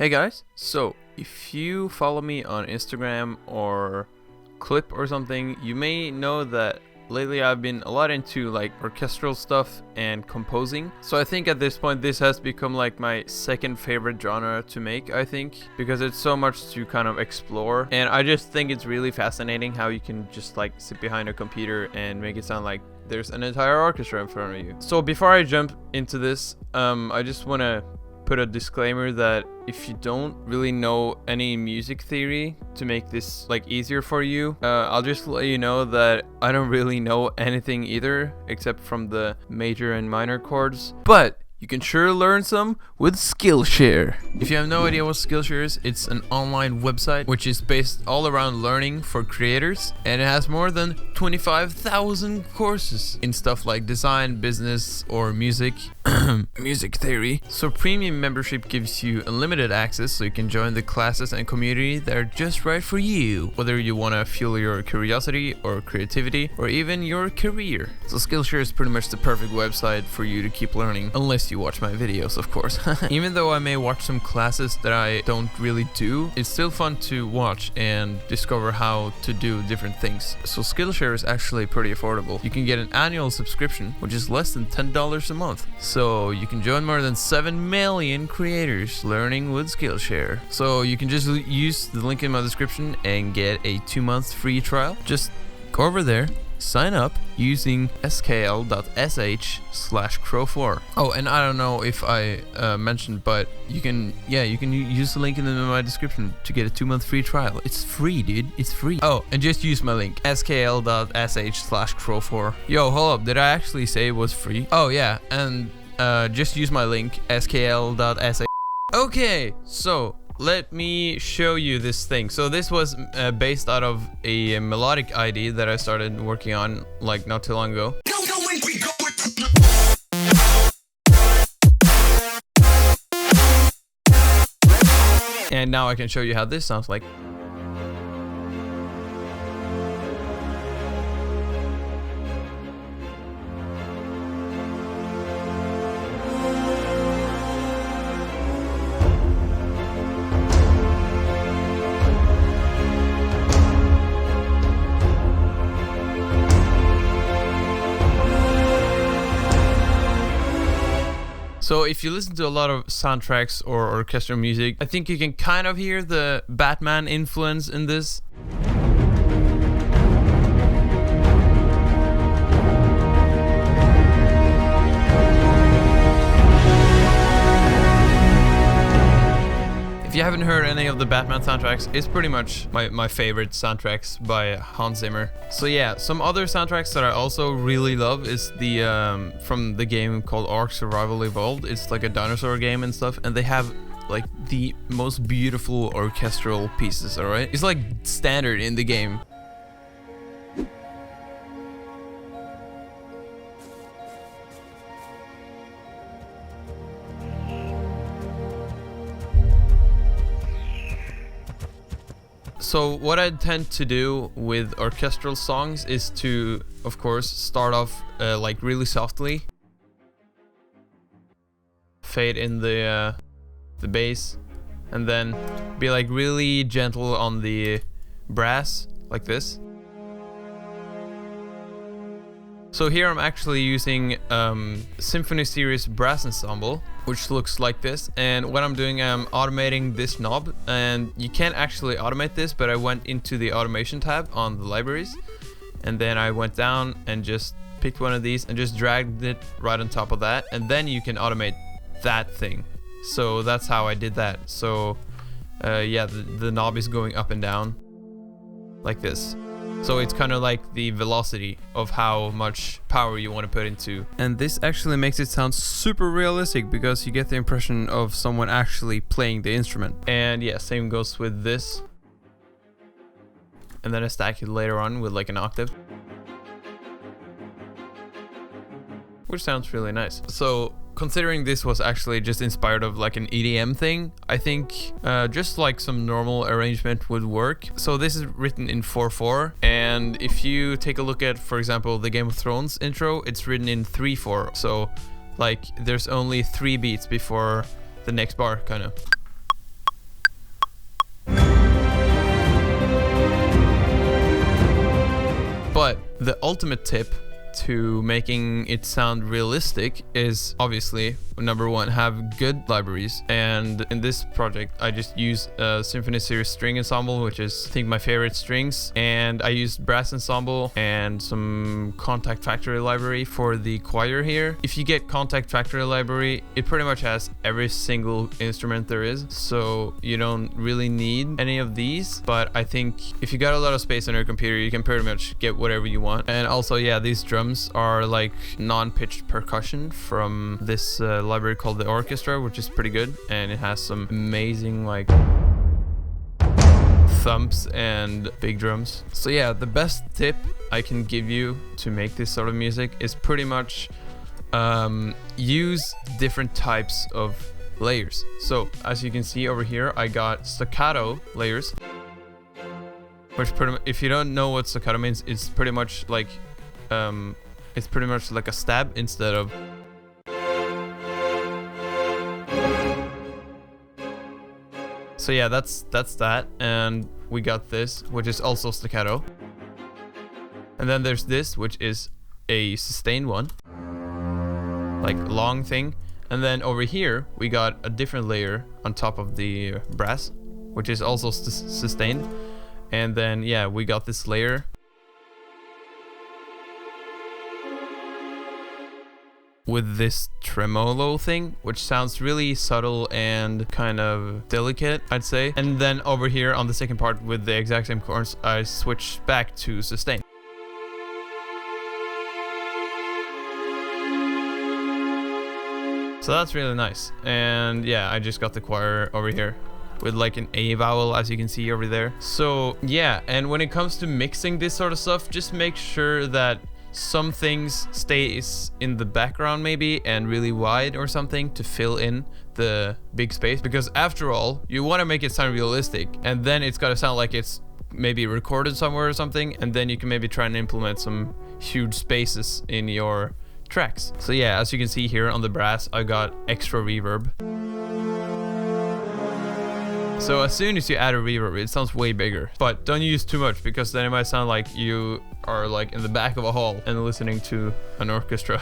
Hey guys, so if you follow me on Instagram or Clip or something, you may know that lately I've been a lot into like orchestral stuff and composing. So I think at this point this has become like my second favorite genre to make, I think, because it's so much to kind of explore. And I just think it's really fascinating how you can just like sit behind a computer and make it sound like there's an entire orchestra in front of you. So before I jump into this, I just want to put a disclaimer that if you don't really know any music theory to make this like easier for you, I'll just let you know that I don't really know anything either except from the major and minor chords, but you can sure learn some with Skillshare. If you have no idea what Skillshare is, it's an online website which is based all around learning for creators, and it has more than 25,000 courses in stuff like design, business, or music. Music theory. So premium membership gives you unlimited access, so you can join the classes and community that are just right for you, whether you want to fuel your curiosity or creativity or even your career. So Skillshare is pretty much the perfect website for you to keep learning, unless you watch my videos, of course. Even though I may watch some classes that I don't really do, it's still fun to watch and discover how to do different things. So Skillshare is actually pretty affordable. You can get an annual subscription, which is less than $10 a month. So you can join more than 7 million creators learning with Skillshare. So you can just use the link in my description and get a 2-month free trial. Just go over there, sign up using skl.sh/crow4. Oh, and I don't know if I mentioned, but you can use the link in my description to get a 2-month free trial. It's free, dude. It's free. Oh, and just use my link skl.sh/crow4. Yo, hold up. Did I actually say it was free? Oh yeah, and just use my link skl.sh. Okay, so let me show you this thing. So this was based out of a melodic idea that I started working on like not too long ago. And now I can show you how this sounds like. So if you listen to a lot of soundtracks or orchestral music, I think you can kind of hear the Batman influence in this. If you haven't heard any of the Batman soundtracks, it's pretty much my favorite soundtracks by Hans Zimmer. So yeah, some other soundtracks that I also really love is the from the game called Ark Survival Evolved. It's like a dinosaur game and stuff, and they have like the most beautiful orchestral pieces, alright? It's like standard in the game. So what I tend to do with orchestral songs is to, of course, start off like really softly, fade in the bass, and then be like really gentle on the brass, like this. So here I'm actually using Symphony Series Brass Ensemble, which looks like this, and what I'm doing, I'm automating this knob, and you can't actually automate this, but I went into the automation tab on the libraries, and then I went down and just picked one of these and just dragged it right on top of that, and then you can automate that thing. So that's how I did that. So yeah, the knob is going up and down like this. So it's kind of like the velocity of how much power you want to put into. And this actually makes it sound super realistic because you get the impression of someone actually playing the instrument. And yeah, same goes with this. And then I stack it later on with like an octave, which sounds really nice. So considering this was actually just inspired of like an EDM thing, I think just like some normal arrangement would work. So this is written in 4/4, and if you take a look at, for example, the Game of Thrones intro, it's written in 3/4. So like there's only 3 beats before the next bar, kind of. The ultimate tip to making it sound realistic is obviously number one, have good libraries. And in this project I just use a Symphony Series string ensemble, which is I think my favorite strings, and I used brass ensemble and some Contact Factory library for the choir here. If you get Contact Factory library, it pretty much has every single instrument there is, so you don't really need any of these. But I think if you got a lot of space on your computer, you can pretty much get whatever you want. And also, yeah, these drums are like non-pitched percussion from this library called the Orchestral, which is pretty good, and it has some amazing like thumps and big drums. So yeah, the best tip I can give you to make this sort of music is pretty much use different types of layers. So as you can see over here, I got staccato layers, which pretty much, if you don't know what staccato means, it's pretty much like a stab instead of. So yeah, that's that, and we got this, which is also staccato. And then there's this, which is a sustained one, like long thing. And then over here we got a different layer on top of the brass, which is also sustained. And then yeah, we got this layer with this tremolo thing, which sounds really subtle and kind of delicate, I'd say. And then over here on the second part with the exact same chords, I switched back to sustain. So that's really nice. And yeah, I just got the choir over here with like an A vowel, as you can see over there. So yeah, and when it comes to mixing this sort of stuff, just make sure that some things stays in the background maybe and really wide or something to fill in the big space, because after all, you want to make it sound realistic, and then it's got to sound like it's maybe recorded somewhere or something, and then you can maybe try and implement some huge spaces in your tracks. So yeah, as you can see here on the brass, I got extra reverb. So as soon as you add a reverb, it sounds way bigger, but don't use too much, because then it might sound like you are like in the back of a hall and listening to an orchestra.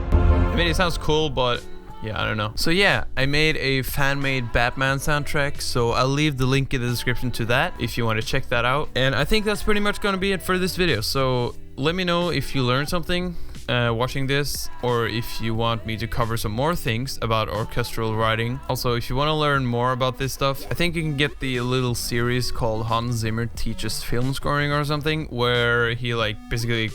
I mean, it sounds cool, but yeah, I don't know. So yeah, I made a fan-made Batman soundtrack, so I'll leave the link in the description to that if you want to check that out. And I think that's pretty much gonna be it for this video. So let me know if you learned something watching this, or if you want me to cover some more things about orchestral writing. Also, if you want to learn more about this stuff, I think you can get the little series called Hans Zimmer Teaches Film Scoring or something, where he like basically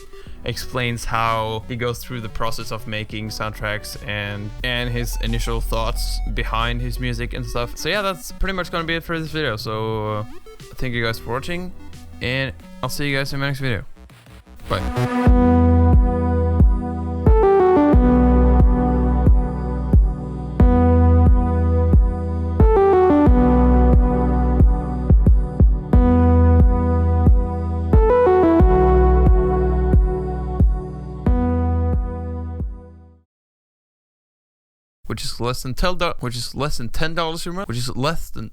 explains how he goes through the process of making soundtracks and his initial thoughts behind his music and stuff. So yeah, that's pretty much gonna be it for this video. So thank you guys for watching, and I'll see you guys in my next video. Bye. Which is less than $10 a month, which is less than